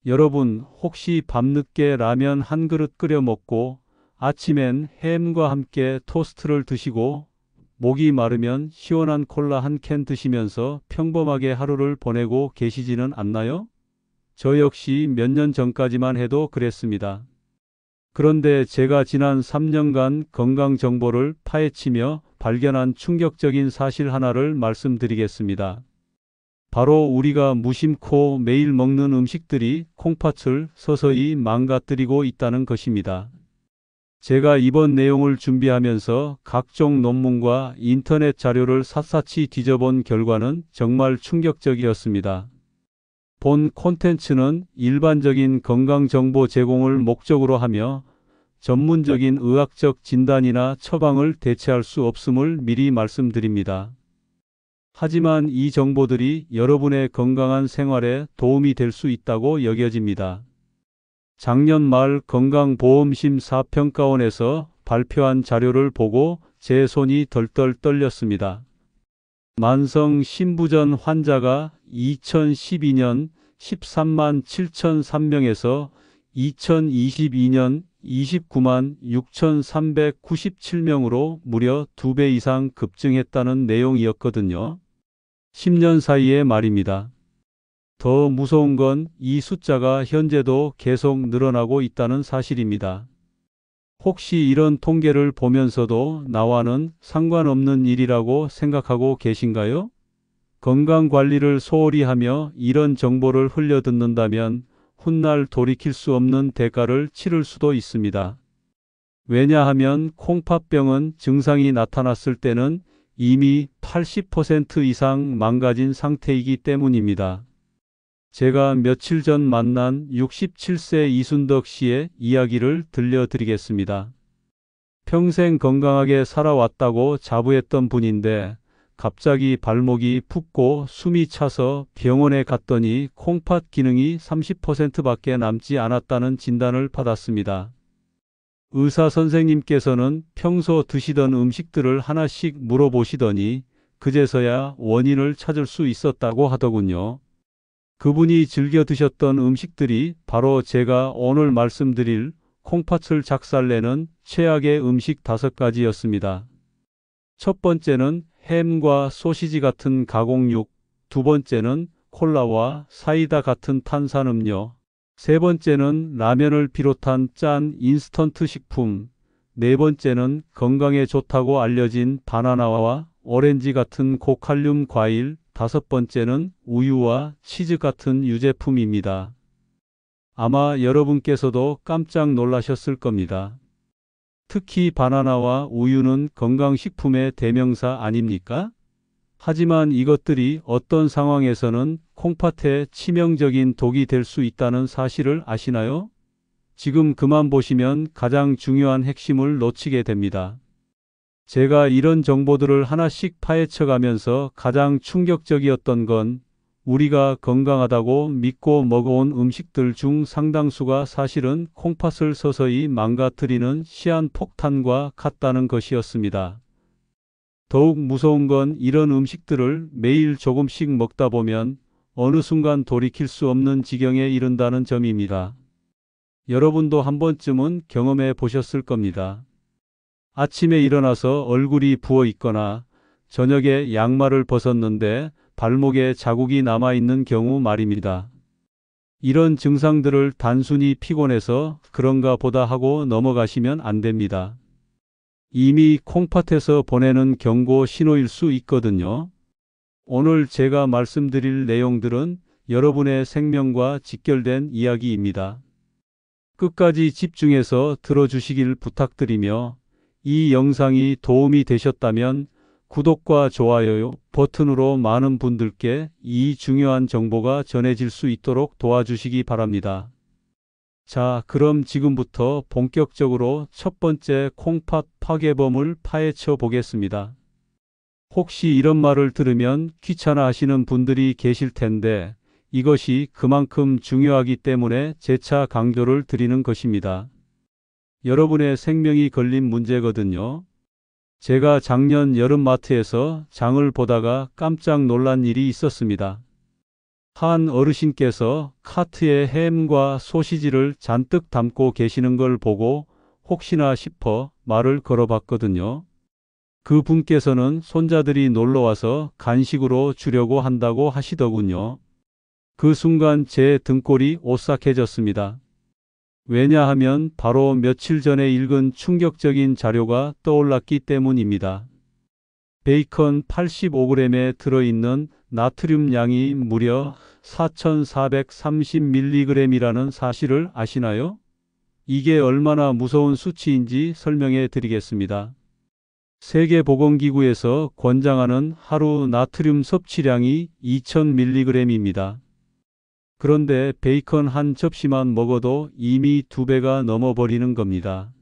여러분, 혹시 밤늦게 라면 한 그릇 끓여 먹고 아침엔 햄과 함께 토스트를 드시고 목이 마르면 시원한 콜라 한 캔 드시면서 평범하게 하루를 보내고 계시지는 않나요? 저 역시 몇 년 전까지만 해도 그랬습니다. 그런데 제가 지난 3년간 건강 정보를 파헤치며 발견한 충격적인 사실 하나를 말씀드리겠습니다. 바로 우리가 무심코 매일 먹는 음식들이 콩팥을 서서히 망가뜨리고 있다는 것입니다. 제가 이번 내용을 준비하면서 각종 논문과 인터넷 자료를 샅샅이 뒤져본 결과는 정말 충격적이었습니다. 본 콘텐츠는 일반적인 건강 정보 제공을 목적으로 하며 전문적인 의학적 진단이나 처방을 대체할 수 없음을 미리 말씀드립니다. 하지만 이 정보들이 여러분의 건강한 생활에 도움이 될 수 있다고 여겨집니다. 작년 말 건강보험심사평가원에서 발표한 자료를 보고 제 손이 덜덜 떨렸습니다. 만성 신부전 환자가 2012년 13만 7,003명에서 2022년 29만 6,397명으로 무려 2배 이상 급증했다는 내용이었거든요. 10년 사이의 말입니다. 더 무서운 건 이 숫자가 현재도 계속 늘어나고 있다는 사실입니다. 혹시 이런 통계를 보면서도 나와는 상관없는 일이라고 생각하고 계신가요? 건강관리를 소홀히 하며 이런 정보를 흘려듣는다면 훗날 돌이킬 수 없는 대가를 치를 수도 있습니다. 왜냐하면 콩팥병은 증상이 나타났을 때는 이미 80% 이상 망가진 상태이기 때문입니다. 제가 며칠 전 만난 67세 이순덕 씨의 이야기를 들려드리겠습니다. 평생 건강하게 살아왔다고 자부했던 분인데 갑자기 발목이 붓고 숨이 차서 병원에 갔더니 콩팥 기능이 30%밖에 남지 않았다는 진단을 받았습니다. 의사 선생님께서는 평소 드시던 음식들을 하나씩 물어보시더니 그제서야 원인을 찾을 수 있었다고 하더군요. 그분이 즐겨 드셨던 음식들이 바로 제가 오늘 말씀드릴 콩팥을 작살내는 최악의 음식 5가지였습니다. 첫 번째는 햄과 소시지 같은 가공육, 두 번째는 콜라와 사이다 같은 탄산음료, 세 번째는 라면을 비롯한 짠 인스턴트 식품, 네 번째는 건강에 좋다고 알려진 바나나와 오렌지 같은 고칼륨 과일, 다섯 번째는 우유와 치즈 같은 유제품입니다. 아마 여러분께서도 깜짝 놀라셨을 겁니다. 특히 바나나와 우유는 건강식품의 대명사 아닙니까? 하지만 이것들이 어떤 상황에서는 콩팥에 치명적인 독이 될 수 있다는 사실을 아시나요? 지금 그만 보시면 가장 중요한 핵심을 놓치게 됩니다. 제가 이런 정보들을 하나씩 파헤쳐가면서 가장 충격적이었던 건 우리가 건강하다고 믿고 먹어온 음식들 중 상당수가 사실은 콩팥을 서서히 망가뜨리는 시한폭탄과 같다는 것이었습니다. 더욱 무서운 건 이런 음식들을 매일 조금씩 먹다 보면 어느 순간 돌이킬 수 없는 지경에 이른다는 점입니다. 여러분도 한 번쯤은 경험해 보셨을 겁니다. 아침에 일어나서 얼굴이 부어 있거나 저녁에 양말을 벗었는데 발목에 자국이 남아있는 경우 말입니다. 이런 증상들을 단순히 피곤해서 그런가 보다 하고 넘어가시면 안 됩니다. 이미 콩팥에서 보내는 경고 신호일 수 있거든요. 오늘 제가 말씀드릴 내용들은 여러분의 생명과 직결된 이야기입니다. 끝까지 집중해서 들어주시길 부탁드리며 이 영상이 도움이 되셨다면 구독과 좋아요 버튼으로 많은 분들께 이 중요한 정보가 전해질 수 있도록 도와주시기 바랍니다. 자, 그럼 지금부터 본격적으로 첫 번째 콩팥 파괴범을 파헤쳐 보겠습니다. 혹시 이런 말을 들으면 귀찮아 하시는 분들이 계실 텐데 이것이 그만큼 중요하기 때문에 재차 강조를 드리는 것입니다. 여러분의 생명이 걸린 문제거든요. 제가 작년 여름 마트에서 장을 보다가 깜짝 놀란 일이 있었습니다. 한 어르신께서 카트에 햄과 소시지를 잔뜩 담고 계시는 걸 보고 혹시나 싶어 말을 걸어봤거든요. 그 분께서는 손자들이 놀러와서 간식으로 주려고 한다고 하시더군요. 그 순간 제 등골이 오싹해졌습니다. 왜냐하면 바로 며칠 전에 읽은 충격적인 자료가 떠올랐기 때문입니다. 베이컨 85g에 들어있는 나트륨 양이 무려 4,430mg이라는 사실을 아시나요? 이게 얼마나 무서운 수치인지 설명해 드리겠습니다. 세계보건기구에서 권장하는 하루 나트륨 섭취량이 2,000mg입니다. 그런데 베이컨 한 접시만 먹어도 이미 2배가 넘어버리는 겁니다.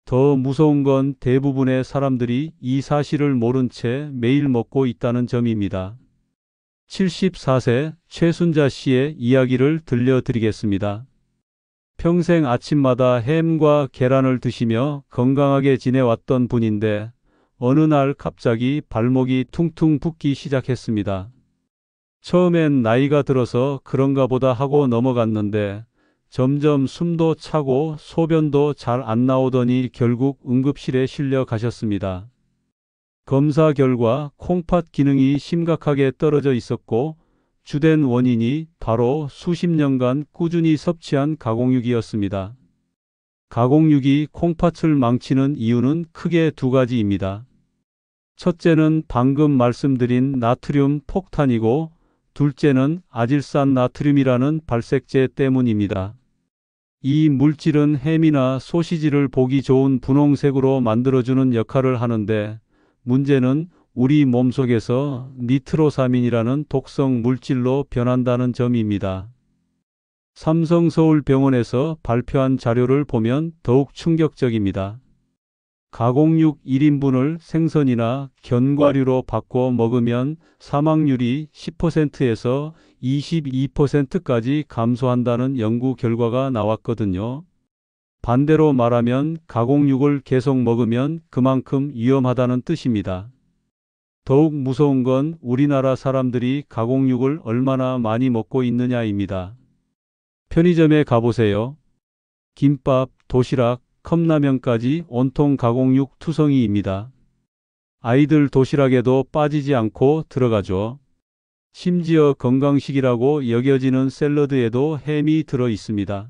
더 무서운 건 대부분의 사람들이 이 사실을 모른 채 매일 먹고 있다는 점입니다. 74세 최순자 씨의 이야기를 들려드리겠습니다. 평생 아침마다 햄과 계란을 드시며 건강하게 지내왔던 분인데 어느 날 갑자기 발목이 퉁퉁 붓기 시작했습니다. 처음엔 나이가 들어서 그런가 보다 하고 넘어갔는데 점점 숨도 차고 소변도 잘 안 나오더니 결국 응급실에 실려 가셨습니다. 검사 결과 콩팥 기능이 심각하게 떨어져 있었고 주된 원인이 바로 수십 년간 꾸준히 섭취한 가공육이었습니다. 가공육이 콩팥을 망치는 이유는 크게 두 가지입니다. 첫째는 방금 말씀드린 나트륨 폭탄이고 둘째는 아질산 나트륨이라는 발색제 때문입니다. 이 물질은 햄이나 소시지를 보기 좋은 분홍색으로 만들어주는 역할을 하는데 문제는 우리 몸속에서 니트로사민이라는 독성 물질로 변한다는 점입니다. 삼성서울병원에서 발표한 자료를 보면 더욱 충격적입니다. 가공육 1인분을 생선이나 견과류로 바꿔 먹으면 사망률이 10%에서 22%까지 감소한다는 연구 결과가 나왔거든요. 반대로 말하면 가공육을 계속 먹으면 그만큼 위험하다는 뜻입니다. 더욱 무서운 건 우리나라 사람들이 가공육을 얼마나 많이 먹고 있느냐입니다. 편의점에 가보세요. 김밥, 도시락, 컵라면까지 온통 가공육 투성이입니다. 아이들 도시락에도 빠지지 않고 들어가죠. 심지어 건강식이라고 여겨지는 샐러드에도 햄이 들어 있습니다.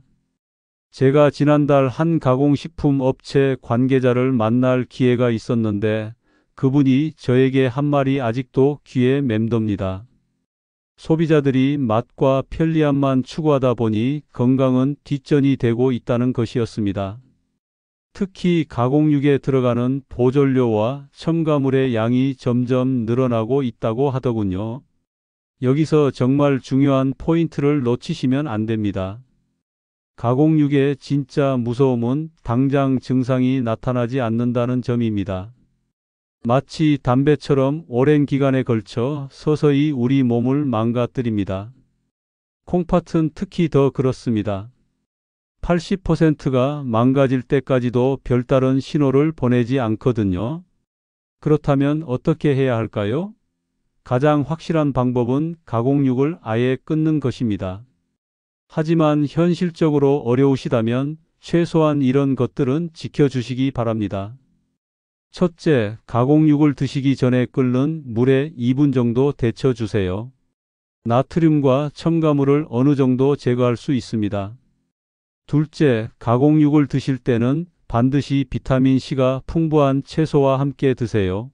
제가 지난달 한 가공식품 업체 관계자를 만날 기회가 있었는데 그분이 저에게 한 말이 아직도 귀에 맴돕니다. 소비자들이 맛과 편리함만 추구하다 보니 건강은 뒷전이 되고 있다는 것이었습니다. 특히 가공육에 들어가는 보존료와 첨가물의 양이 점점 늘어나고 있다고 하더군요. 여기서 정말 중요한 포인트를 놓치시면 안 됩니다. 가공육의 진짜 무서움은 당장 증상이 나타나지 않는다는 점입니다. 마치 담배처럼 오랜 기간에 걸쳐 서서히 우리 몸을 망가뜨립니다. 콩팥은 특히 더 그렇습니다. 80%가 망가질 때까지도 별다른 신호를 보내지 않거든요. 그렇다면 어떻게 해야 할까요? 가장 확실한 방법은 가공육을 아예 끊는 것입니다. 하지만 현실적으로 어려우시다면 최소한 이런 것들은 지켜주시기 바랍니다. 첫째, 가공육을 드시기 전에 끓는 물에 2분 정도 데쳐주세요. 나트륨과 첨가물을 어느 정도 제거할 수 있습니다. 둘째, 가공육을 드실 때는 반드시 비타민C가 풍부한 채소와 함께 드세요.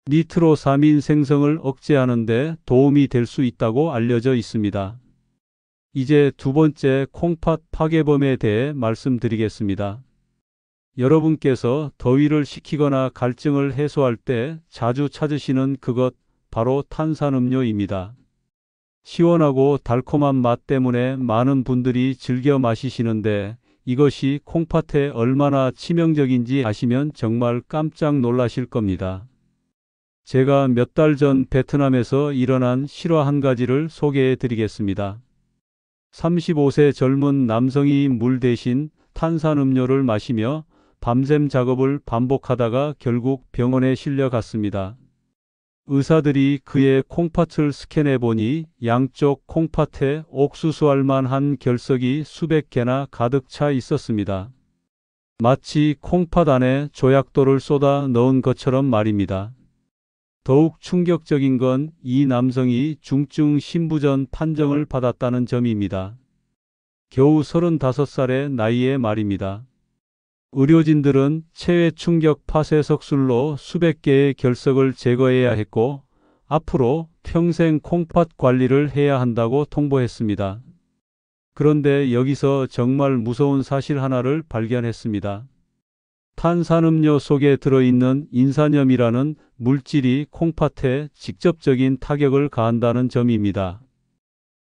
니트로사민 생성을 억제하는 데 도움이 될 수 있다고 알려져 있습니다. 이제 두 번째 콩팥 파괴범에 대해 말씀드리겠습니다. 여러분께서 더위를 식히거나 갈증을 해소할 때 자주 찾으시는 그것, 바로 탄산음료입니다. 시원하고 달콤한 맛 때문에 많은 분들이 즐겨 마시시는데 이것이 콩팥에 얼마나 치명적인지 아시면 정말 깜짝 놀라실 겁니다. 제가 몇 달 전 베트남에서 일어난 실화 한 가지를 소개해 드리겠습니다. 35세 젊은 남성이 물 대신 탄산음료를 마시며 밤샘 작업을 반복하다가 결국 병원에 실려갔습니다. 의사들이 그의 콩팥을 스캔해 보니 양쪽 콩팥에 옥수수알 만한 결석이 수백 개나 가득 차 있었습니다. 마치 콩팥 안에 조약돌을 쏟아 넣은 것처럼 말입니다. 더욱 충격적인 건 이 남성이 중증 신부전 판정을 받았다는 점입니다. 겨우 35살의 나이에 말입니다. 의료진들은 체외 충격 파쇄석술로 수백 개의 결석을 제거해야 했고 앞으로 평생 콩팥 관리를 해야 한다고 통보했습니다. 그런데 여기서 정말 무서운 사실 하나를 발견했습니다. 탄산음료 속에 들어있는 인산염이라는 물질이 콩팥에 직접적인 타격을 가한다는 점입니다.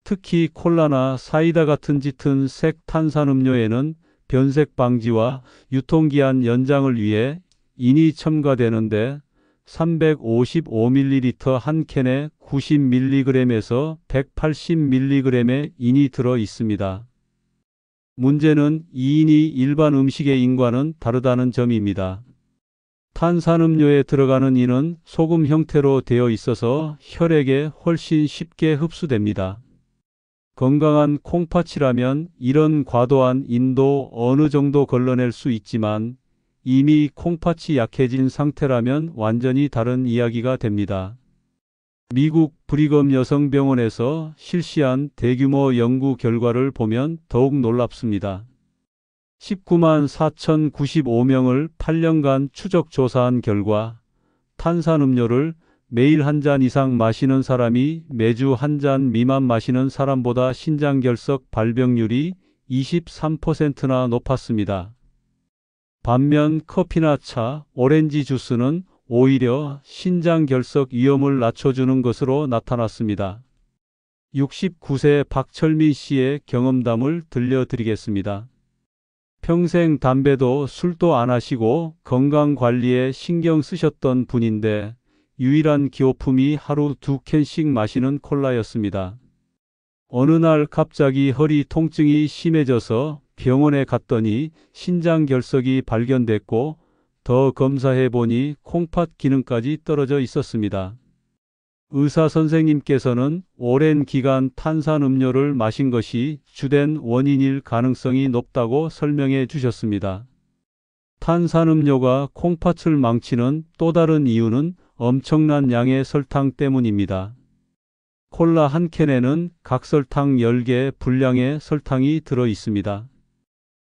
특히 콜라나 사이다 같은 짙은 색 탄산음료에는 변색 방지와 유통기한 연장을 위해 인이 첨가되는데 355ml 한 캔에 90mg에서 180mg의 인이 들어 있습니다. 문제는 이 인이 일반 음식의 인과는 다르다는 점입니다. 탄산음료에 들어가는 인은 소금 형태로 되어 있어서 혈액에 훨씬 쉽게 흡수됩니다. 건강한 콩팥이라면 이런 과도한 인도 어느 정도 걸러낼 수 있지만 이미 콩팥이 약해진 상태라면 완전히 다른 이야기가 됩니다. 미국 브리검 여성병원에서 실시한 대규모 연구 결과를 보면 더욱 놀랍습니다. 19만 4,095명을 8년간 추적 조사한 결과 탄산음료를 매일 한 잔 이상 마시는 사람이 매주 한 잔 미만 마시는 사람보다 신장결석 발병률이 23%나 높았습니다. 반면 커피나 차, 오렌지 주스는 오히려 신장결석 위험을 낮춰주는 것으로 나타났습니다. 69세 박철민 씨의 경험담을 들려드리겠습니다. 평생 담배도 술도 안 하시고 건강관리에 신경 쓰셨던 분인데 유일한 기호품이 하루 2캔씩 마시는 콜라였습니다. 어느 날 갑자기 허리 통증이 심해져서 병원에 갔더니 신장결석이 발견됐고 더 검사해 보니 콩팥 기능까지 떨어져 있었습니다. 의사 선생님께서는 오랜 기간 탄산음료를 마신 것이 주된 원인일 가능성이 높다고 설명해 주셨습니다. 탄산음료가 콩팥을 망치는 또 다른 이유는 엄청난 양의 설탕 때문입니다. 콜라 한 캔에는 각설탕 10개 분량의 설탕이 들어 있습니다.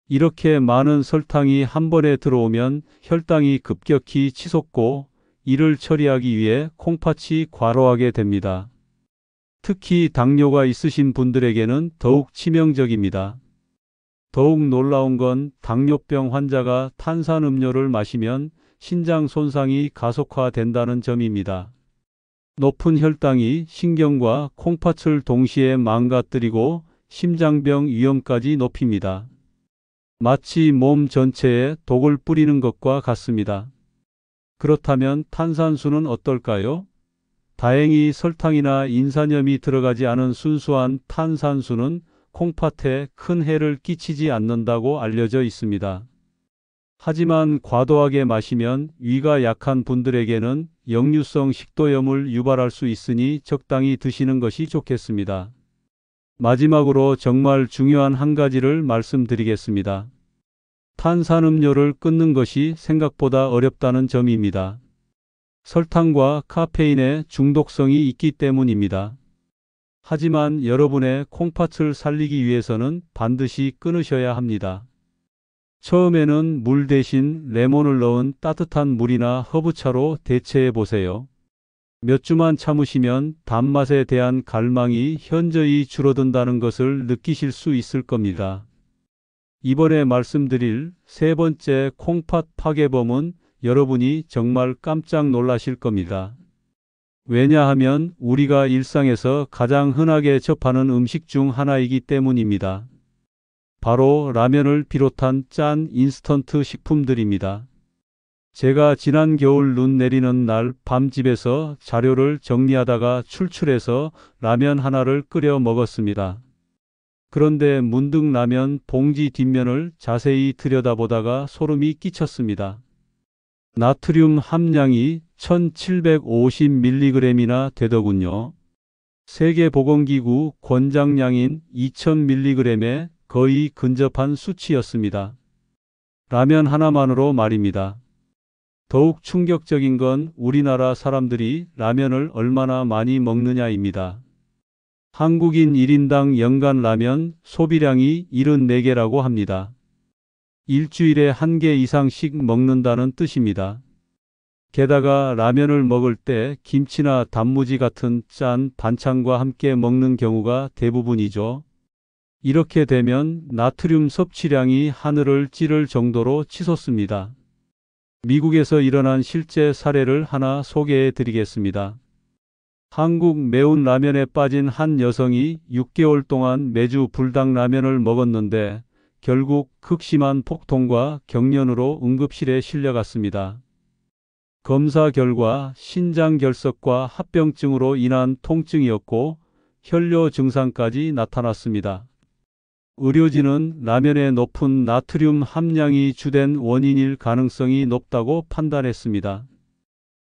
이렇게 많은 설탕이 한 번에 들어오면 혈당이 급격히 치솟고 이를 처리하기 위해 콩팥이 과로하게 됩니다. 특히 당뇨가 있으신 분들에게는 더욱 치명적입니다. 더욱 놀라운 건 당뇨병 환자가 탄산음료를 마시면 신장 손상이 가속화된다는 점입니다. 높은 혈당이 신경과 콩팥을 동시에 망가뜨리고 심장병 위험까지 높입니다. 마치 몸 전체에 독을 뿌리는 것과 같습니다. 그렇다면 탄산수는 어떨까요? 다행히 설탕이나 인산염이 들어가지 않은 순수한 탄산수는 콩팥에 큰 해를 끼치지 않는다고 알려져 있습니다. 하지만 과도하게 마시면 위가 약한 분들에게는 역류성 식도염을 유발할 수 있으니 적당히 드시는 것이 좋겠습니다. 마지막으로 정말 중요한 한 가지를 말씀드리겠습니다. 탄산음료를 끊는 것이 생각보다 어렵다는 점입니다. 설탕과 카페인의 중독성이 있기 때문입니다. 하지만 여러분의 콩팥을 살리기 위해서는 반드시 끊으셔야 합니다. 처음에는 물 대신 레몬을 넣은 따뜻한 물이나 허브차로 대체해 보세요. 몇 주만 참으시면 단맛에 대한 갈망이 현저히 줄어든다는 것을 느끼실 수 있을 겁니다. 이번에 말씀드릴 세 번째 콩팥 파괴범은 여러분이 정말 깜짝 놀라실 겁니다. 왜냐하면 우리가 일상에서 가장 흔하게 접하는 음식 중 하나이기 때문입니다. 바로 라면을 비롯한 짠 인스턴트 식품들입니다. 제가 지난 겨울 눈 내리는 날 밤 집에서 자료를 정리하다가 출출해서 라면 하나를 끓여 먹었습니다. 그런데 문득 라면 봉지 뒷면을 자세히 들여다보다가 소름이 끼쳤습니다. 나트륨 함량이 1750mg이나 되더군요. 세계보건기구 권장량인 2000mg에 거의 근접한 수치였습니다. 라면 하나만으로 말입니다. 더욱 충격적인 건 우리나라 사람들이 라면을 얼마나 많이 먹느냐입니다. 한국인 1인당 연간 라면 소비량이 74개라고 합니다. 일주일에 1개 이상씩 먹는다는 뜻입니다. 게다가 라면을 먹을 때 김치나 단무지 같은 짠 반찬과 함께 먹는 경우가 대부분이죠. 이렇게 되면 나트륨 섭취량이 하늘을 찌를 정도로 치솟습니다. 미국에서 일어난 실제 사례를 하나 소개해 드리겠습니다. 한국 매운 라면에 빠진 한 여성이 6개월 동안 매주 불닭라면을 먹었는데 결국 극심한 폭통과 경련으로 응급실에 실려갔습니다. 검사 결과 신장결석과 합병증으로 인한 통증이었고 혈뇨 증상까지 나타났습니다. 의료진은 라면의 높은 나트륨 함량이 주된 원인일 가능성이 높다고 판단했습니다.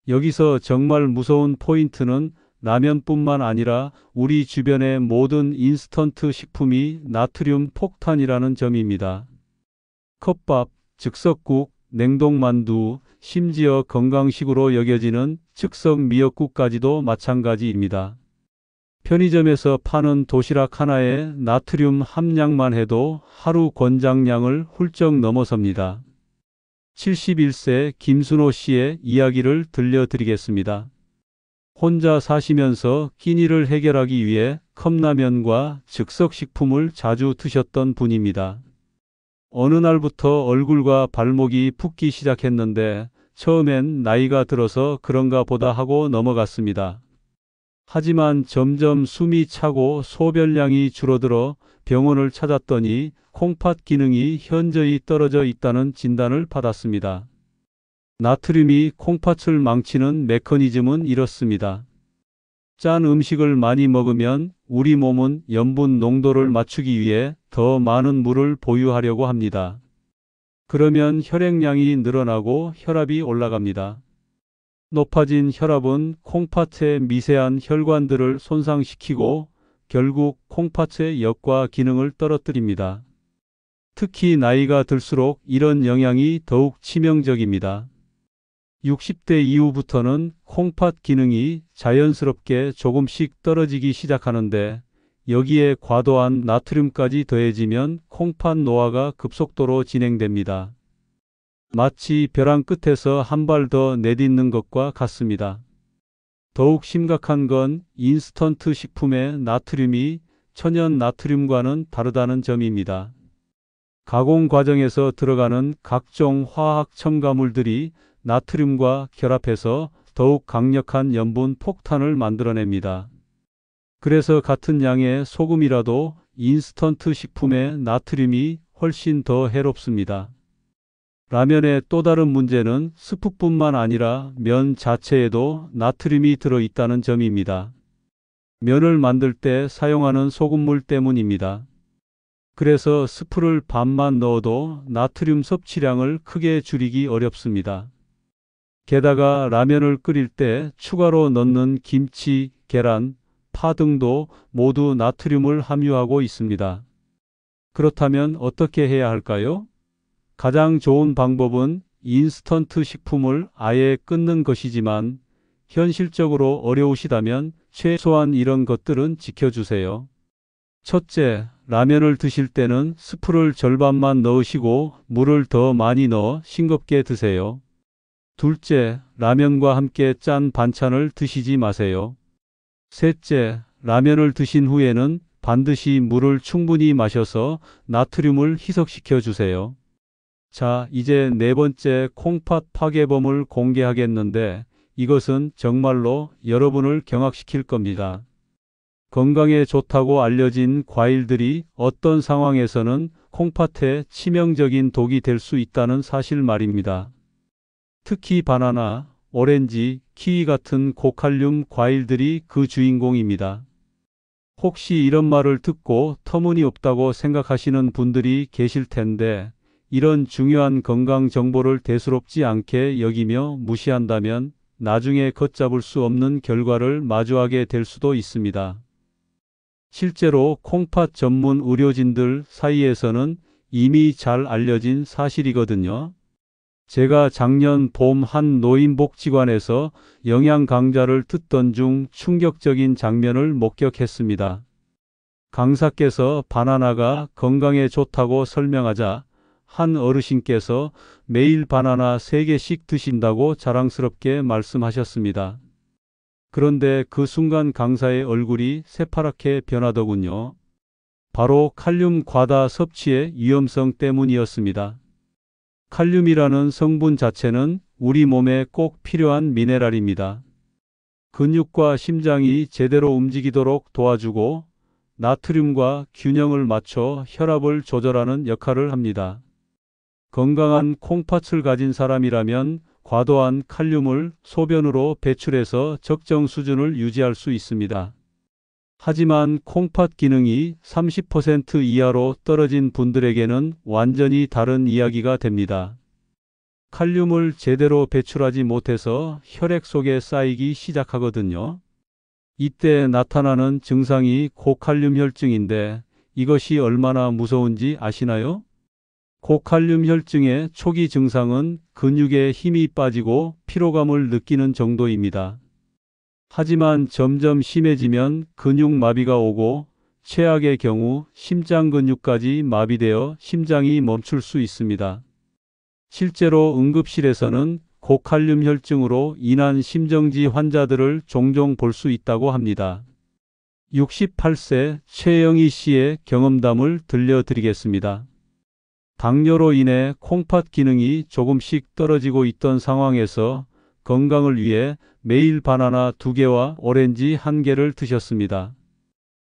여기서 정말 무서운 포인트는 라면뿐만 아니라 우리 주변의 모든 인스턴트 식품이 나트륨 폭탄이라는 점입니다. 컵밥, 즉석국, 냉동만두, 심지어 건강식으로 여겨지는 즉석 미역국까지도 마찬가지입니다. 편의점에서 파는 도시락 하나의 나트륨 함량만 해도 하루 권장량을 훌쩍 넘어섭니다. 71세 김순호 씨의 이야기를 들려드리겠습니다. 혼자 사시면서 끼니를 해결하기 위해 컵라면과 즉석식품을 자주 드셨던 분입니다. 어느 날부터 얼굴과 발목이 붓기 시작했는데 처음엔 나이가 들어서 그런가 보다 하고 넘어갔습니다. 하지만 점점 숨이 차고 소변량이 줄어들어 병원을 찾았더니 콩팥 기능이 현저히 떨어져 있다는 진단을 받았습니다. 나트륨이 콩팥을 망치는 메커니즘은 이렇습니다. 짠 음식을 많이 먹으면 우리 몸은 염분 농도를 맞추기 위해 더 많은 물을 보유하려고 합니다. 그러면 혈액량이 늘어나고 혈압이 올라갑니다. 높아진 혈압은 콩팥의 미세한 혈관들을 손상시키고 결국 콩팥의 역과 기능을 떨어뜨립니다. 특히 나이가 들수록 이런 영향이 더욱 치명적입니다. 60대 이후부터는 콩팥 기능이 자연스럽게 조금씩 떨어지기 시작하는데 여기에 과도한 나트륨까지 더해지면 콩팥 노화가 급속도로 진행됩니다. 마치 벼랑 끝에서 한 발 더 내딛는 것과 같습니다. 더욱 심각한 건 인스턴트 식품의 나트륨이 천연 나트륨과는 다르다는 점입니다. 가공 과정에서 들어가는 각종 화학 첨가물들이 나트륨과 결합해서 더욱 강력한 염분 폭탄을 만들어냅니다. 그래서 같은 양의 소금이라도 인스턴트 식품의 나트륨이 훨씬 더 해롭습니다. 라면의 또 다른 문제는 스프뿐만 아니라 면 자체에도 나트륨이 들어있다는 점입니다. 면을 만들 때 사용하는 소금물 때문입니다. 그래서 스프를 반만 넣어도 나트륨 섭취량을 크게 줄이기 어렵습니다. 게다가 라면을 끓일 때 추가로 넣는 김치, 계란, 파 등도 모두 나트륨을 함유하고 있습니다. 그렇다면 어떻게 해야 할까요? 가장 좋은 방법은 인스턴트 식품을 아예 끊는 것이지만 현실적으로 어려우시다면 최소한 이런 것들은 지켜주세요. 첫째, 라면을 드실 때는 스프를 절반만 넣으시고 물을 더 많이 넣어 싱겁게 드세요. 둘째, 라면과 함께 짠 반찬을 드시지 마세요. 셋째, 라면을 드신 후에는 반드시 물을 충분히 마셔서 나트륨을 희석시켜 주세요. 자, 이제 네 번째 콩팥 파괴범을 공개하겠는데 이것은 정말로 여러분을 경악시킬 겁니다. 건강에 좋다고 알려진 과일들이 어떤 상황에서는 콩팥에 치명적인 독이 될 수 있다는 사실 말입니다. 특히 바나나, 오렌지, 키위 같은 고칼륨 과일들이 그 주인공입니다. 혹시 이런 말을 듣고 터무니없다고 생각하시는 분들이 계실 텐데 이런 중요한 건강 정보를 대수롭지 않게 여기며 무시한다면 나중에 걷잡을 수 없는 결과를 마주하게 될 수도 있습니다. 실제로 콩팥 전문 의료진들 사이에서는 이미 잘 알려진 사실이거든요. 제가 작년 봄 한 노인복지관에서 영양 강좌를 듣던 중 충격적인 장면을 목격했습니다. 강사께서 바나나가 건강에 좋다고 설명하자 한 어르신께서 매일 바나나 3개씩 드신다고 자랑스럽게 말씀하셨습니다. 그런데 그 순간 강사의 얼굴이 새파랗게 변하더군요. 바로 칼륨 과다 섭취의 위험성 때문이었습니다. 칼륨이라는 성분 자체는 우리 몸에 꼭 필요한 미네랄입니다. 근육과 심장이 제대로 움직이도록 도와주고 나트륨과 균형을 맞춰 혈압을 조절하는 역할을 합니다. 건강한 콩팥을 가진 사람이라면 과도한 칼륨을 소변으로 배출해서 적정 수준을 유지할 수 있습니다. 하지만 콩팥 기능이 30% 이하로 떨어진 분들에게는 완전히 다른 이야기가 됩니다. 칼륨을 제대로 배출하지 못해서 혈액 속에 쌓이기 시작하거든요. 이때 나타나는 증상이 고칼륨 혈증인데 이것이 얼마나 무서운지 아시나요? 고칼륨 혈증의 초기 증상은 근육에 힘이 빠지고 피로감을 느끼는 정도입니다. 하지만 점점 심해지면 근육 마비가 오고 최악의 경우 심장 근육까지 마비되어 심장이 멈출 수 있습니다. 실제로 응급실에서는 고칼륨 혈증으로 인한 심정지 환자들을 종종 볼 수 있다고 합니다. 68세 최영희 씨의 경험담을 들려드리겠습니다. 당뇨로 인해 콩팥 기능이 조금씩 떨어지고 있던 상황에서 건강을 위해 매일 바나나 2개와 오렌지 1개를 드셨습니다.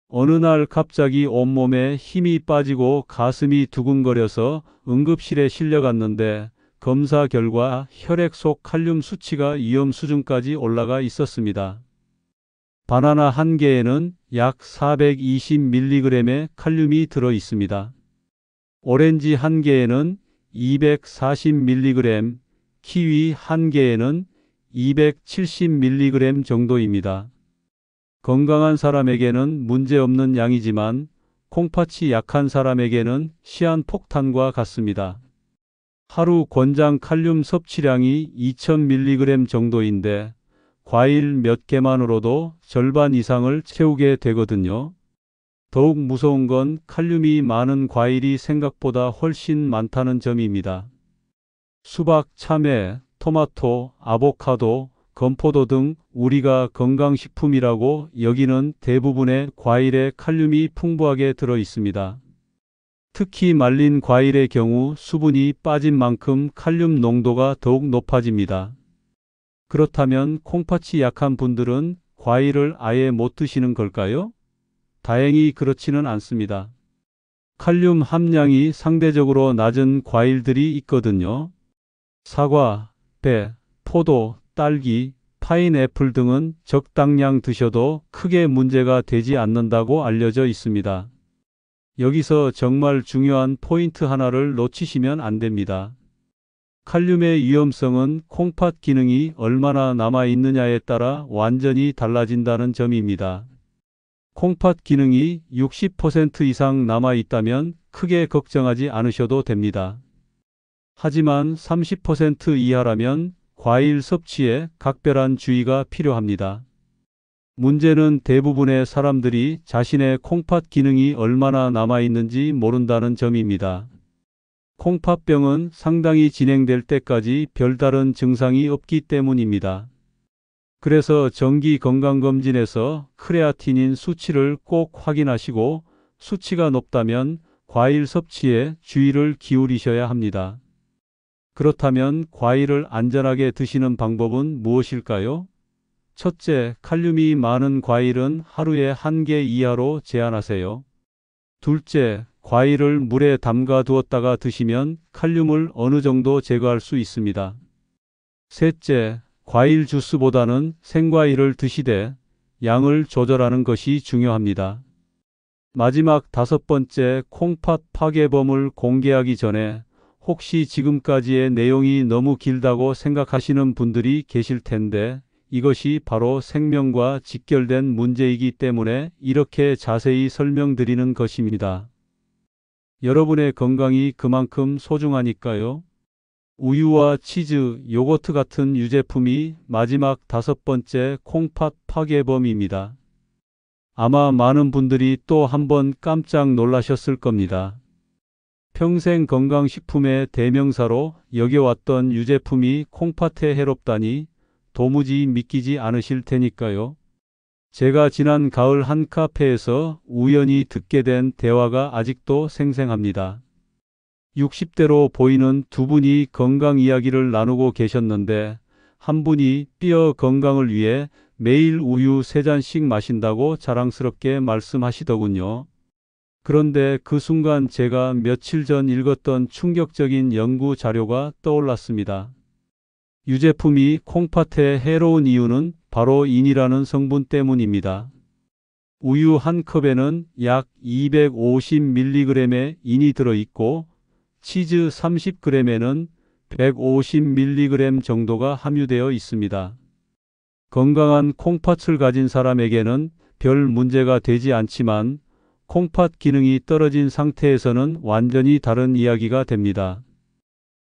어느 날 갑자기 온몸에 힘이 빠지고 가슴이 두근거려서 응급실에 실려갔는데 검사 결과 혈액 속 칼륨 수치가 위험 수준까지 올라가 있었습니다. 바나나 1개에는 약 420mg의 칼륨이 들어 있습니다. 오렌지 1개에는 240mg, 키위 1개에는 270mg 정도입니다. 건강한 사람에게는 문제없는 양이지만 콩팥이 약한 사람에게는 시한폭탄과 같습니다. 하루 권장 칼륨 섭취량이 2000mg 정도인데 과일 몇 개만으로도 절반 이상을 채우게 되거든요. 더욱 무서운 건 칼륨이 많은 과일이 생각보다 훨씬 많다는 점입니다. 수박, 참외, 토마토, 아보카도, 건포도 등 우리가 건강식품이라고 여기는 대부분의 과일에 칼륨이 풍부하게 들어 있습니다. 특히 말린 과일의 경우 수분이 빠진 만큼 칼륨 농도가 더욱 높아집니다. 그렇다면 콩팥이 약한 분들은 과일을 아예 못 드시는 걸까요? 다행히 그렇지는 않습니다. 칼륨 함량이 상대적으로 낮은 과일들이 있거든요. 사과, 배, 포도, 딸기, 파인애플 등은 적당량 드셔도 크게 문제가 되지 않는다고 알려져 있습니다. 여기서 정말 중요한 포인트 하나를 놓치시면 안 됩니다. 칼륨의 위험성은 콩팥 기능이 얼마나 남아있느냐에 따라 완전히 달라진다는 점입니다. 콩팥 기능이 60% 이상 남아있다면 크게 걱정하지 않으셔도 됩니다. 하지만 30% 이하라면 과일 섭취에 각별한 주의가 필요합니다. 문제는 대부분의 사람들이 자신의 콩팥 기능이 얼마나 남아있는지 모른다는 점입니다. 콩팥병은 상당히 진행될 때까지 별다른 증상이 없기 때문입니다. 그래서 정기 건강검진에서 크레아티닌 수치를 꼭 확인하시고 수치가 높다면 과일 섭취에 주의를 기울이셔야 합니다. 그렇다면 과일을 안전하게 드시는 방법은 무엇일까요? 첫째, 칼륨이 많은 과일은 하루에 1개 이하로 제한하세요. 둘째, 과일을 물에 담가 두었다가 드시면 칼륨을 어느 정도 제거할 수 있습니다. 셋째, 과일 주스보다는 생과일을 드시되 양을 조절하는 것이 중요합니다. 마지막 5번째, 콩팥 파괴범을 공개하기 전에 혹시 지금까지의 내용이 너무 길다고 생각하시는 분들이 계실 텐데 이것이 바로 생명과 직결된 문제이기 때문에 이렇게 자세히 설명드리는 것입니다. 여러분의 건강이 그만큼 소중하니까요. 우유와 치즈, 요거트 같은 유제품이 마지막 5번째 콩팥 파괴범입니다. 아마 많은 분들이 또 한 번 깜짝 놀라셨을 겁니다. 평생 건강식품의 대명사로 여겨왔던 유제품이 콩팥에 해롭다니 도무지 믿기지 않으실 테니까요. 제가 지난 가을 한 카페에서 우연히 듣게 된 대화가 아직도 생생합니다. 60대로 보이는 두 분이 건강 이야기를 나누고 계셨는데 한 분이 뼈 건강을 위해 매일 우유 3잔씩 마신다고 자랑스럽게 말씀하시더군요. 그런데 그 순간 제가 며칠 전 읽었던 충격적인 연구 자료가 떠올랐습니다. 유제품이 콩팥에 해로운 이유는 바로 인이라는 성분 때문입니다. 우유 한 컵에는 약 250mg의 인이 들어있고 치즈 30g에는 150mg 정도가 함유되어 있습니다. 건강한 콩팥을 가진 사람에게는 별 문제가 되지 않지만 콩팥 기능이 떨어진 상태에서는 완전히 다른 이야기가 됩니다.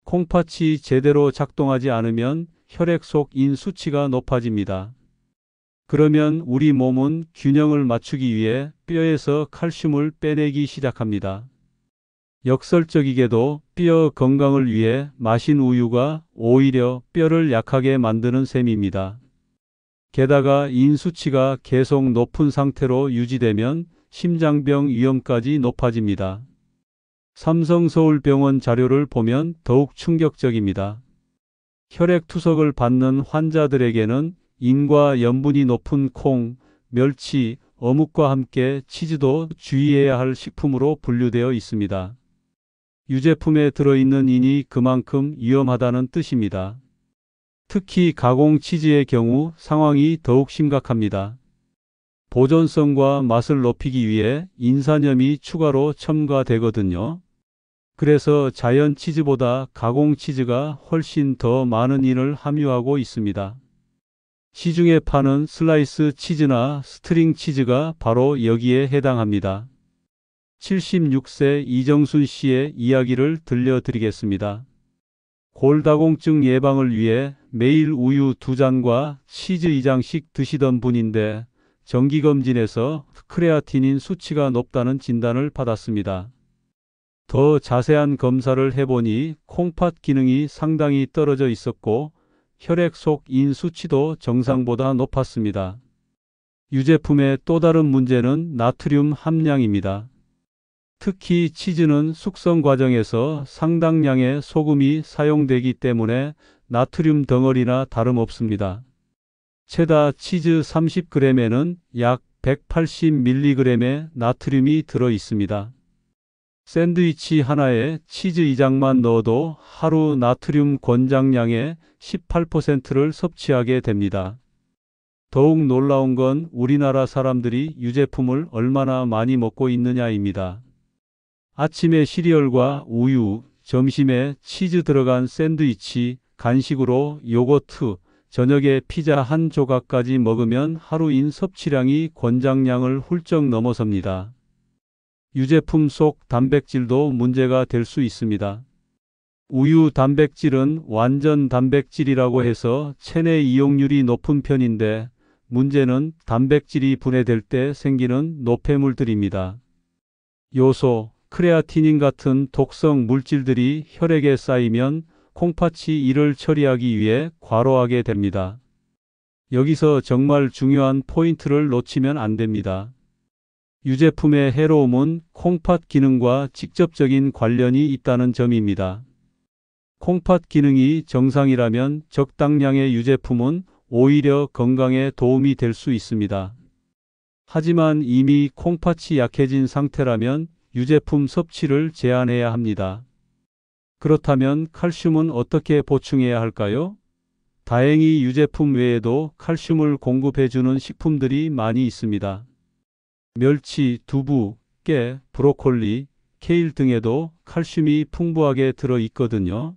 콩팥이 제대로 작동하지 않으면 혈액 속 인 수치가 높아집니다. 그러면 우리 몸은 균형을 맞추기 위해 뼈에서 칼슘을 빼내기 시작합니다. 역설적이게도 뼈 건강을 위해 마신 우유가 오히려 뼈를 약하게 만드는 셈입니다. 게다가 인 수치가 계속 높은 상태로 유지되면 심장병 위험까지 높아집니다. 삼성서울병원 자료를 보면 더욱 충격적입니다. 혈액 투석을 받는 환자들에게는 인과 염분이 높은 콩, 멸치, 어묵과 함께 치즈도 주의해야 할 식품으로 분류되어 있습니다. 유제품에 들어있는 인이 그만큼 위험하다는 뜻입니다. 특히 가공 치즈의 경우 상황이 더욱 심각합니다. 보존성과 맛을 높이기 위해 인산염이 추가로 첨가되거든요. 그래서 자연 치즈보다 가공 치즈가 훨씬 더 많은 인을 함유하고 있습니다. 시중에 파는 슬라이스 치즈나 스트링 치즈가 바로 여기에 해당합니다. 76세 이정순 씨의 이야기를 들려드리겠습니다. 골다공증 예방을 위해 매일 우유 2잔과 치즈 2장씩 드시던 분인데 정기검진에서 크레아티닌 수치가 높다는 진단을 받았습니다. 더 자세한 검사를 해보니 콩팥 기능이 상당히 떨어져 있었고 혈액 속 인 수치도 정상보다 높았습니다. 유제품의 또 다른 문제는 나트륨 함량입니다. 특히 치즈는 숙성 과정에서 상당량의 소금이 사용되기 때문에 나트륨 덩어리나 다름없습니다. 체다 치즈 30g에는 약 180mg의 나트륨이 들어 있습니다. 샌드위치 하나에 치즈 2장만 넣어도 하루 나트륨 권장량의 18%를 섭취하게 됩니다. 더욱 놀라운 건 우리나라 사람들이 유제품을 얼마나 많이 먹고 있느냐입니다. 아침에 시리얼과 우유, 점심에 치즈 들어간 샌드위치, 간식으로 요거트, 저녁에 피자 한 조각까지 먹으면 하루인 섭취량이 권장량을 훌쩍 넘어섭니다. 유제품 속 단백질도 문제가 될 수 있습니다. 우유 단백질은 완전 단백질이라고 해서 체내 이용률이 높은 편인데 문제는 단백질이 분해될 때 생기는 노폐물들입니다. 요소, 크레아티닌 같은 독성 물질들이 혈액에 쌓이면 콩팥이 이를 처리하기 위해 과로하게 됩니다. 여기서 정말 중요한 포인트를 놓치면 안 됩니다. 유제품의 해로움은 콩팥 기능과 직접적인 관련이 있다는 점입니다. 콩팥 기능이 정상이라면 적당량의 유제품은 오히려 건강에 도움이 될 수 있습니다. 하지만 이미 콩팥이 약해진 상태라면 유제품 섭취를 제한해야 합니다. 그렇다면 칼슘은 어떻게 보충해야 할까요? 다행히 유제품 외에도 칼슘을 공급해주는 식품들이 많이 있습니다. 멸치, 두부, 깨, 브로콜리, 케일 등에도 칼슘이 풍부하게 들어 있거든요.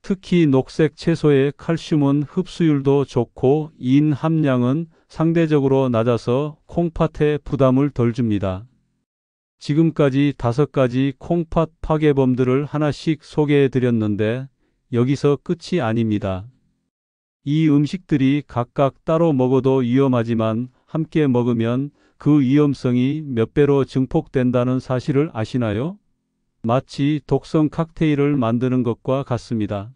특히 녹색 채소의 칼슘은 흡수율도 좋고 인 함량은 상대적으로 낮아서 콩팥에 부담을 덜 줍니다. 지금까지 5가지 콩팥 파괴범들을 하나씩 소개해 드렸는데 여기서 끝이 아닙니다. 이 음식들이 각각 따로 먹어도 위험하지만 함께 먹으면 그 위험성이 몇 배로 증폭된다는 사실을 아시나요? 마치 독성 칵테일을 만드는 것과 같습니다.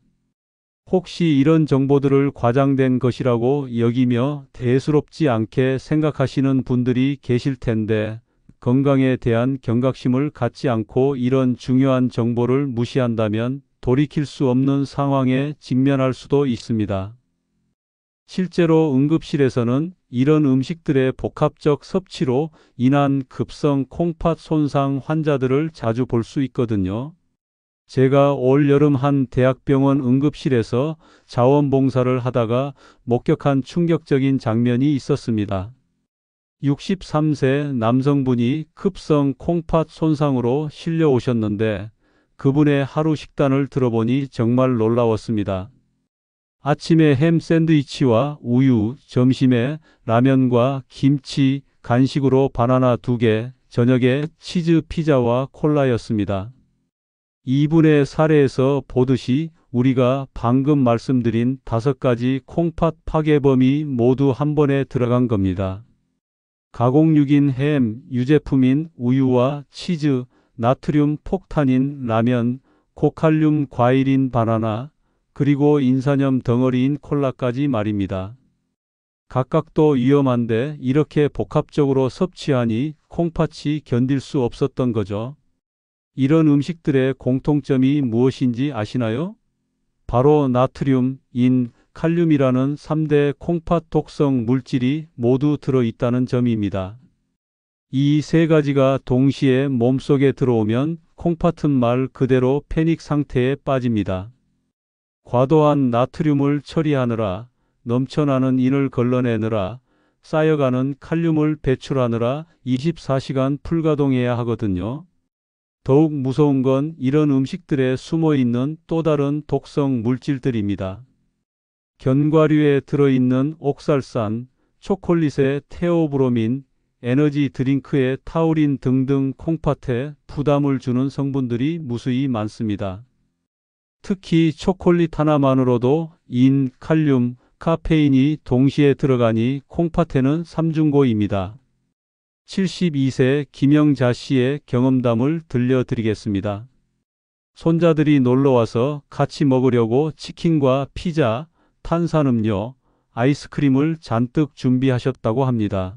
혹시 이런 정보들을 과장된 것이라고 여기며 대수롭지 않게 생각하시는 분들이 계실 텐데 건강에 대한 경각심을 갖지 않고 이런 중요한 정보를 무시한다면 돌이킬 수 없는 상황에 직면할 수도 있습니다. 실제로 응급실에서는 이런 음식들의 복합적 섭취로 인한 급성 콩팥 손상 환자들을 자주 볼 수 있거든요. 제가 올 여름 한 대학병원 응급실에서 자원봉사를 하다가 목격한 충격적인 장면이 있었습니다. 63세 남성분이 급성 콩팥 손상으로 실려 오셨는데 그분의 하루 식단을 들어보니 정말 놀라웠습니다. 아침에 햄 샌드위치와 우유, 점심에 라면과 김치, 간식으로 바나나 2개, 저녁에 치즈 피자와 콜라였습니다. 이분의 사례에서 보듯이 우리가 방금 말씀드린 5가지 콩팥 파괴범이 모두 한 번에 들어간 겁니다. 가공육인 햄, 유제품인 우유와 치즈, 나트륨 폭탄인 라면, 고칼륨 과일인 바나나, 그리고 인산염 덩어리인 콜라까지 말입니다. 각각도 위험한데 이렇게 복합적으로 섭취하니 콩팥이 견딜 수 없었던 거죠. 이런 음식들의 공통점이 무엇인지 아시나요? 바로 나트륨, 인, 칼륨이라는 3대 콩팥 독성 물질이 모두 들어있다는 점입니다. 이 3가지가 동시에 몸속에 들어오면 콩팥은 말 그대로 패닉 상태에 빠집니다. 과도한 나트륨을 처리하느라, 넘쳐나는 인을 걸러내느라, 쌓여가는 칼륨을 배출하느라 24시간 불가동해야 하거든요. 더욱 무서운 건 이런 음식들에 숨어있는 또 다른 독성 물질들입니다. 견과류에 들어있는 옥살산, 초콜릿의 테오브로민, 에너지 드링크의 타우린 등등 콩팥에 부담을 주는 성분들이 무수히 많습니다. 특히 초콜릿 하나만으로도 인, 칼륨, 카페인이 동시에 들어가니 콩팥에는 삼중고입니다. 72세 김영자 씨의 경험담을 들려드리겠습니다. 손자들이 놀러와서 같이 먹으려고 치킨과 피자, 탄산음료, 아이스크림을 잔뜩 준비하셨다고 합니다.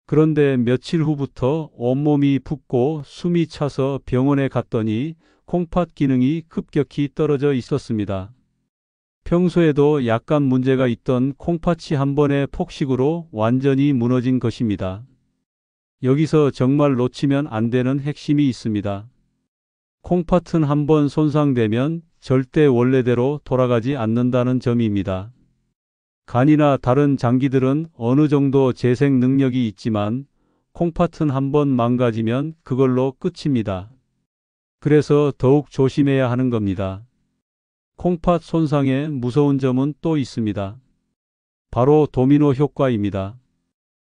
그런데 며칠 후부터 온몸이 붓고 숨이 차서 병원에 갔더니 콩팥 기능이 급격히 떨어져 있었습니다. 평소에도 약간 문제가 있던 콩팥이 한 번의 폭식으로 완전히 무너진 것입니다. 여기서 정말 놓치면 안 되는 핵심이 있습니다. 콩팥은 한 번 손상되면 절대 원래대로 돌아가지 않는다는 점입니다. 간이나 다른 장기들은 어느 정도 재생 능력이 있지만 콩팥은 한 번 망가지면 그걸로 끝입니다. 그래서 더욱 조심해야 하는 겁니다. 콩팥 손상의 무서운 점은 또 있습니다. 바로 도미노 효과입니다.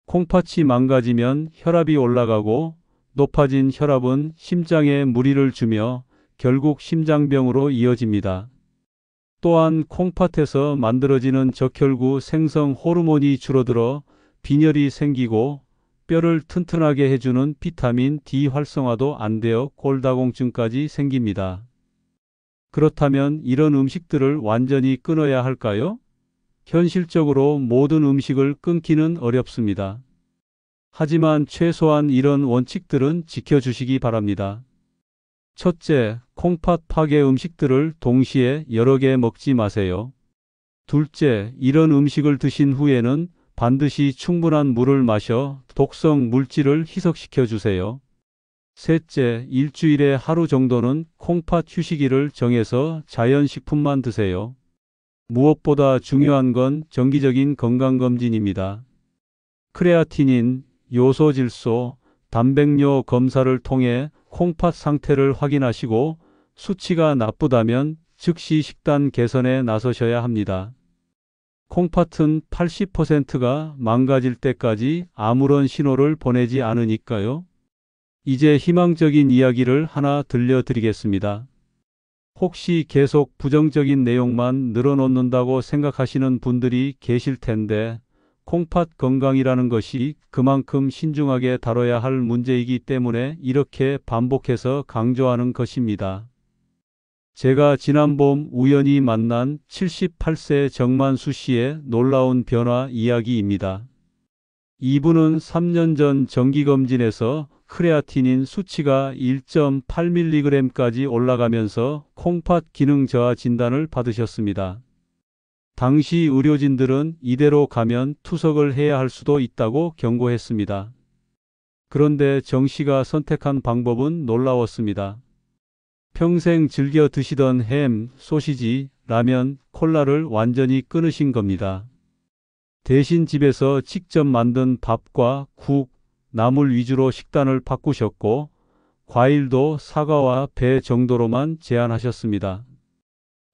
콩팥이 망가지면 혈압이 올라가고 높아진 혈압은 심장에 무리를 주며 결국 심장병으로 이어집니다. 또한 콩팥에서 만들어지는 적혈구 생성 호르몬이 줄어들어 빈혈이 생기고 뼈를 튼튼하게 해주는 비타민 D 활성화도 안 되어 골다공증까지 생깁니다. 그렇다면 이런 음식들을 완전히 끊어야 할까요? 현실적으로 모든 음식을 끊기는 어렵습니다. 하지만 최소한 이런 원칙들은 지켜주시기 바랍니다. 첫째, 콩팥 파괴 음식들을 동시에 여러 개 먹지 마세요. 둘째, 이런 음식을 드신 후에는 반드시 충분한 물을 마셔 독성 물질을 희석시켜 주세요. 셋째, 일주일에 하루 정도는 콩팥 휴식일을 정해서 자연식품만 드세요. 무엇보다 중요한 건 정기적인 건강검진입니다. 크레아티닌, 요소질소, 단백뇨 검사를 통해 콩팥 상태를 확인하시고 수치가 나쁘다면 즉시 식단 개선에 나서셔야 합니다. 콩팥은 80%가 망가질 때까지 아무런 신호를 보내지 않으니까요. 이제 희망적인 이야기를 하나 들려드리겠습니다. 혹시 계속 부정적인 내용만 늘어놓는다고 생각하시는 분들이 계실 텐데, 콩팥 건강이라는 것이 그만큼 신중하게 다뤄야 할 문제이기 때문에 이렇게 반복해서 강조하는 것입니다. 제가 지난 봄 우연히 만난 78세 정만수 씨의 놀라운 변화 이야기입니다. 이분은 3년 전 정기검진에서 크레아티닌 수치가 1.8mg까지 올라가면서 콩팥 기능 저하 진단을 받으셨습니다. 당시 의료진들은 이대로 가면 투석을 해야 할 수도 있다고 경고했습니다. 그런데 정 씨가 선택한 방법은 놀라웠습니다. 평생 즐겨 드시던 햄, 소시지, 라면, 콜라를 완전히 끊으신 겁니다. 대신 집에서 직접 만든 밥과 국, 나물 위주로 식단을 바꾸셨고, 과일도 사과와 배 정도로만 제한하셨습니다.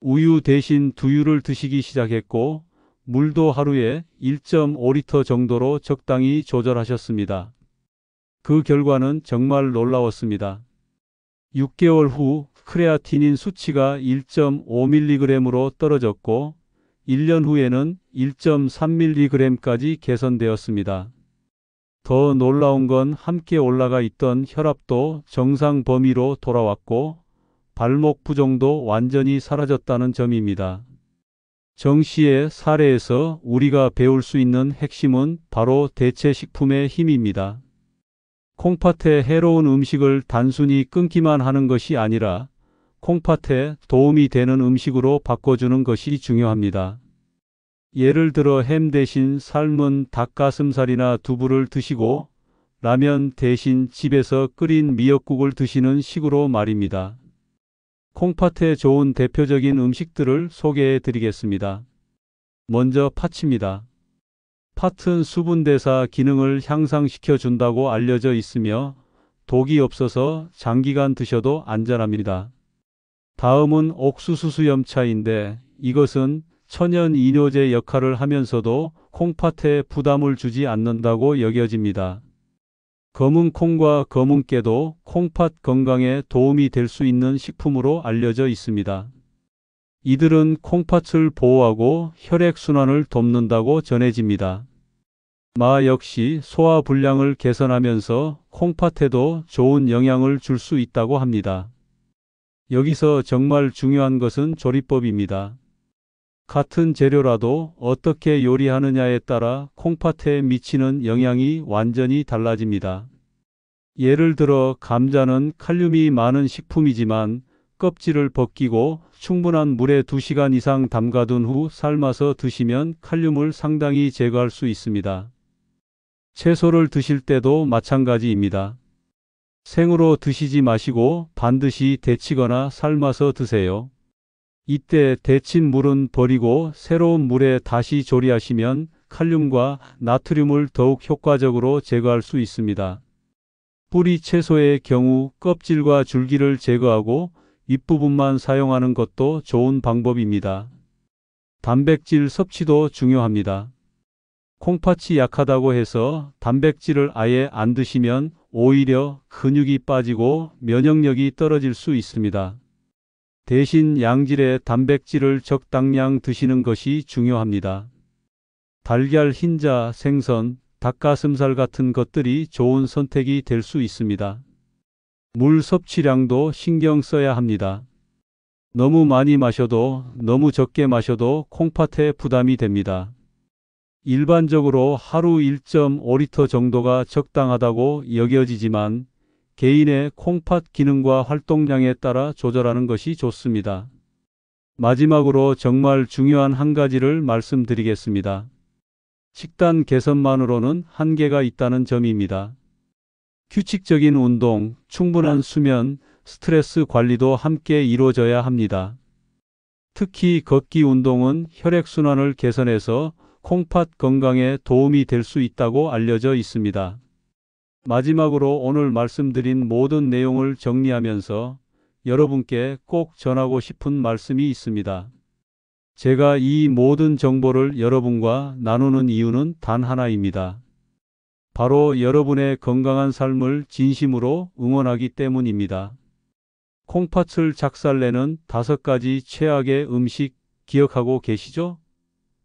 우유 대신 두유를 드시기 시작했고, 물도 하루에 1.5리터 정도로 적당히 조절하셨습니다. 그 결과는 정말 놀라웠습니다. 6개월 후 크레아티닌 수치가 1.5mg으로 떨어졌고 1년 후에는 1.3mg까지 개선되었습니다. 더 놀라운 건 함께 올라가 있던 혈압도 정상 범위로 돌아왔고 발목 부종도 완전히 사라졌다는 점입니다. 정 씨의 사례에서 우리가 배울 수 있는 핵심은 바로 대체 식품의 힘입니다. 콩팥에 해로운 음식을 단순히 끊기만 하는 것이 아니라 콩팥에 도움이 되는 음식으로 바꿔주는 것이 중요합니다. 예를 들어 햄 대신 삶은 닭가슴살이나 두부를 드시고 라면 대신 집에서 끓인 미역국을 드시는 식으로 말입니다. 콩팥에 좋은 대표적인 음식들을 소개해 드리겠습니다. 먼저 팥입니다. 팥은 수분대사 기능을 향상시켜 준다고 알려져 있으며 독이 없어서 장기간 드셔도 안전합니다. 다음은 옥수수수염차인데 이것은 천연 이뇨제 역할을 하면서도 콩팥에 부담을 주지 않는다고 여겨집니다. 검은 콩과 검은 깨도 콩팥 건강에 도움이 될 수 있는 식품으로 알려져 있습니다. 이들은 콩팥을 보호하고 혈액순환을 돕는다고 전해집니다. 마 역시 소화불량을 개선하면서 콩팥에도 좋은 영향을 줄 수 있다고 합니다. 여기서 정말 중요한 것은 조리법입니다. 같은 재료라도 어떻게 요리하느냐에 따라 콩팥에 미치는 영향이 완전히 달라집니다. 예를 들어 감자는 칼륨이 많은 식품이지만 껍질을 벗기고 충분한 물에 2시간 이상 담가둔 후 삶아서 드시면 칼륨을 상당히 제거할 수 있습니다. 채소를 드실 때도 마찬가지입니다. 생으로 드시지 마시고 반드시 데치거나 삶아서 드세요. 이때 데친 물은 버리고 새로운 물에 다시 조리하시면 칼륨과 나트륨을 더욱 효과적으로 제거할 수 있습니다. 뿌리 채소의 경우 껍질과 줄기를 제거하고 윗부분만 사용하는 것도 좋은 방법입니다. 단백질 섭취도 중요합니다. 콩팥이 약하다고 해서 단백질을 아예 안 드시면 오히려 근육이 빠지고 면역력이 떨어질 수 있습니다. 대신 양질의 단백질을 적당량 드시는 것이 중요합니다. 달걀, 흰자, 생선, 닭가슴살 같은 것들이 좋은 선택이 될 수 있습니다. 물 섭취량도 신경 써야 합니다. 너무 많이 마셔도 너무 적게 마셔도 콩팥에 부담이 됩니다. 일반적으로 하루 1.5리터 정도가 적당하다고 여겨지지만 개인의 콩팥 기능과 활동량에 따라 조절하는 것이 좋습니다. 마지막으로 정말 중요한 한 가지를 말씀드리겠습니다. 식단 개선만으로는 한계가 있다는 점입니다. 규칙적인 운동, 충분한 수면, 스트레스 관리도 함께 이루어져야 합니다. 특히 걷기 운동은 혈액순환을 개선해서 콩팥 건강에 도움이 될 수 있다고 알려져 있습니다. 마지막으로 오늘 말씀드린 모든 내용을 정리하면서 여러분께 꼭 전하고 싶은 말씀이 있습니다. 제가 이 모든 정보를 여러분과 나누는 이유는 단 하나입니다. 바로 여러분의 건강한 삶을 진심으로 응원하기 때문입니다. 콩팥을 작살내는 5가지 최악의 음식 기억하고 계시죠?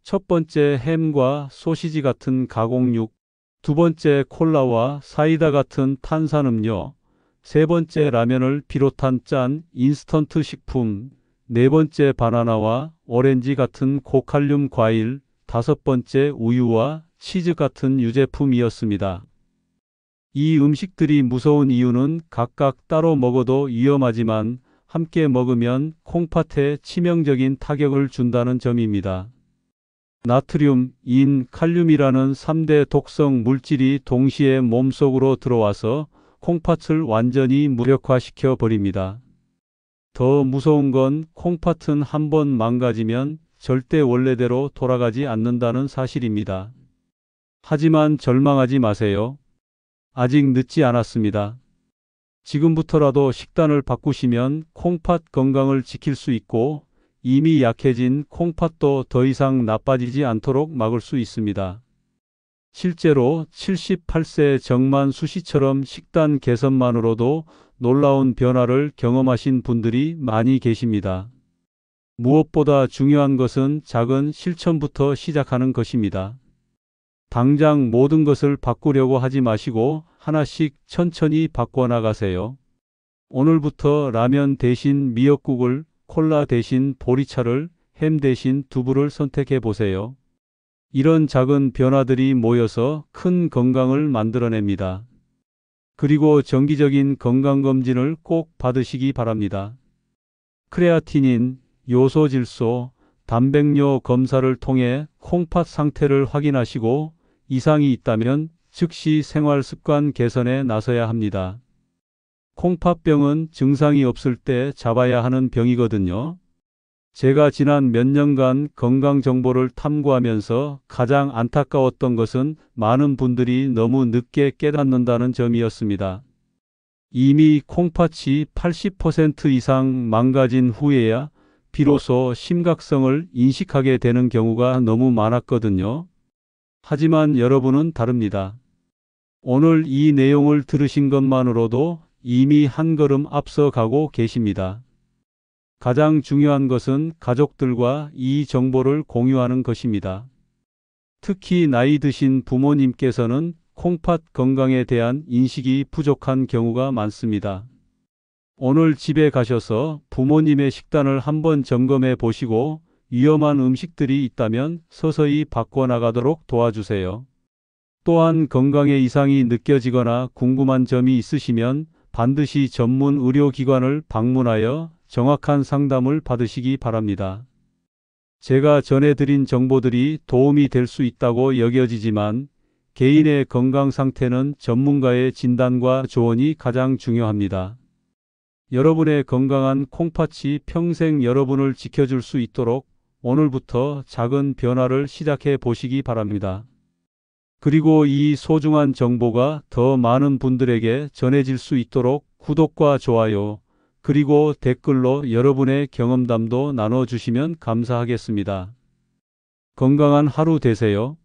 첫 번째 햄과 소시지 같은 가공육, 두 번째 콜라와 사이다 같은 탄산음료, 세 번째 라면을 비롯한 짠 인스턴트 식품, 네 번째 바나나와 오렌지 같은 고칼륨 과일, 다섯 번째 우유와 치즈 같은 유제품이었습니다. 이 음식들이 무서운 이유는 각각 따로 먹어도 위험하지만 함께 먹으면 콩팥에 치명적인 타격을 준다는 점입니다. 나트륨, 인, 칼륨이라는 3대 독성 물질이 동시에 몸속으로 들어와서 콩팥을 완전히 무력화시켜 버립니다. 더 무서운 건 콩팥은 한번 망가지면 절대 원래대로 돌아가지 않는다는 사실입니다. 하지만 절망하지 마세요. 아직 늦지 않았습니다. 지금부터라도 식단을 바꾸시면 콩팥 건강을 지킬 수 있고 이미 약해진 콩팥도 더 이상 나빠지지 않도록 막을 수 있습니다. 실제로 78세 정만수 씨처럼 식단 개선만으로도 놀라운 변화를 경험하신 분들이 많이 계십니다. 무엇보다 중요한 것은 작은 실천부터 시작하는 것입니다. 당장 모든 것을 바꾸려고 하지 마시고 하나씩 천천히 바꿔나가세요. 오늘부터 라면 대신 미역국을, 콜라 대신 보리차를, 햄 대신 두부를 선택해 보세요. 이런 작은 변화들이 모여서 큰 건강을 만들어냅니다. 그리고 정기적인 건강검진을 꼭 받으시기 바랍니다. 크레아티닌, 요소질소, 단백뇨 검사를 통해 콩팥 상태를 확인하시고 이상이 있다면 즉시 생활습관 개선에 나서야 합니다. 콩팥병은 증상이 없을 때 잡아야 하는 병이거든요. 제가 지난 몇 년간 건강 정보를 탐구하면서 가장 안타까웠던 것은 많은 분들이 너무 늦게 깨닫는다는 점이었습니다. 이미 콩팥이 80% 이상 망가진 후에야 비로소 심각성을 인식하게 되는 경우가 너무 많았거든요. 하지만 여러분은 다릅니다. 오늘 이 내용을 들으신 것만으로도 이미 한 걸음 앞서 가고 계십니다. 가장 중요한 것은 가족들과 이 정보를 공유하는 것입니다. 특히 나이 드신 부모님께서는 콩팥 건강에 대한 인식이 부족한 경우가 많습니다. 오늘 집에 가셔서 부모님의 식단을 한번 점검해 보시고 위험한 음식들이 있다면 서서히 바꿔나가도록 도와주세요. 또한 건강에 이상이 느껴지거나 궁금한 점이 있으시면 반드시 전문 의료기관을 방문하여 정확한 상담을 받으시기 바랍니다. 제가 전해드린 정보들이 도움이 될 수 있다고 여겨지지만 개인의 건강 상태는 전문가의 진단과 조언이 가장 중요합니다. 여러분의 건강한 콩팥이 평생 여러분을 지켜줄 수 있도록 오늘부터 작은 변화를 시작해 보시기 바랍니다. 그리고 이 소중한 정보가 더 많은 분들에게 전해질 수 있도록 구독과 좋아요, 그리고 댓글로 여러분의 경험담도 나눠주시면 감사하겠습니다. 건강한 하루 되세요.